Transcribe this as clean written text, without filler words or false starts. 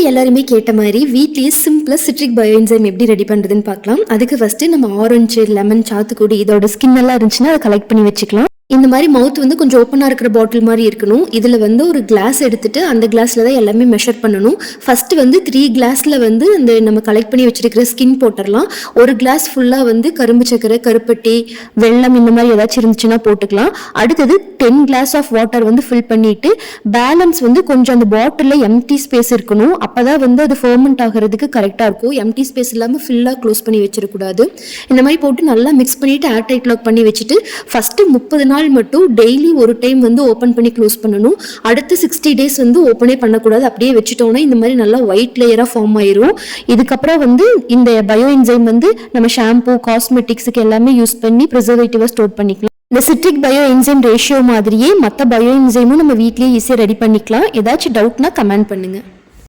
எல்லாருமே கேட்ட மாதிரி வீட்லயே சிம்பிளா சிட்ரிக் பயோ என்சைம் எப்படி ரெடி பண்றதுன்னு பார்க்கலாம். அதுக்கு ஃபர்ஸ்ட் நம்ம ஆரஞ்சு, லெமன், சாத்துக்குடி இதோட ஸ்கின் எல்லாம் இருந்துச்சுன்னா அதை கலெக்ட் பண்ணி வச்சுக்கலாம். இந்த மாதிரி மவுத் வந்து கொஞ்சம் ஓப்பனாக இருக்கிற பாட்டில் மாதிரி இருக்கணும். இதில் வந்து ஒரு கிளாஸ் எடுத்துட்டு அந்த கிளாஸில் தான் எல்லாமே மெஷர் பண்ணணும். ஃபர்ஸ்ட் வந்து 3 கிளாஸில் வந்து அந்த நம்ம கலெக்ட் பண்ணி வச்சிருக்கிற ஸ்கின் போட்டுடலாம். ஒரு கிளாஸ் ஃபுல்லாக வந்து கரும்பு சக்கரை, கருப்பட்டி, வெல்லம் இந்த மாதிரி ஏதாச்சும் இருந்துச்சுன்னா போட்டுக்கலாம். அடுத்தது 10 கிளாஸ் ஆஃப் வாட்டர் வந்து ஃபில் பண்ணிட்டு பேலன்ஸ் வந்து கொஞ்சம் அந்த பாட்டிலில் எம்டி ஸ்பேஸ் இருக்கணும். அப்போ தான் வந்து அது ஃபர்மெண்ட் ஆகிறதுக்கு கரெக்டாக இருக்கும். எம்டி ஸ்பேஸ் இல்லாமல் ஃபுல்லாக க்ளோஸ் பண்ணி வச்சிடக்கூடாது. இந்த மாதிரி போட்டு நல்லா மிக்ஸ் பண்ணிவிட்டு ஏர் டைட் லாக் பண்ணி வச்சுட்டு ஃபஸ்ட்டு 30 நாள் மட்டும் டெய்லி ஒரு டைம் வந்து ஓப்பன் பண்ணி க்ளோஸ் பண்ணணும். அடுத்து 60 டேஸ் வந்து ஓப்பனே பண்ணக்கூடாது. அப்படியே வச்சுட்டோம்னா இந்த மாதிரி நல்லா ஒயிட் லேயராக ஃபார்ம் ஆயிரும். இதுக்கப்புறம் வந்து இந்த பயோ என்சைம் வந்து நம்ம ஷாம்பூ, காஸ்மெட்டிக்ஸுக்கு எல்லாமே யூஸ் பண்ணி ப்ரிசர்வேட்டிவாக ஸ்டோர் பண்ணிக்கலாம். இந்த சிட்ரிக் பயோ என்சைம் ரேஷியோ மாதிரியே மற்ற பயோ என்சைமும் நம்ம வீட்லேயே ஈஸியாக ரெடி பண்ணிக்கலாம். ஏதாச்சும் டவுட்னா கமெண்ட் பண்ணுங்கள்.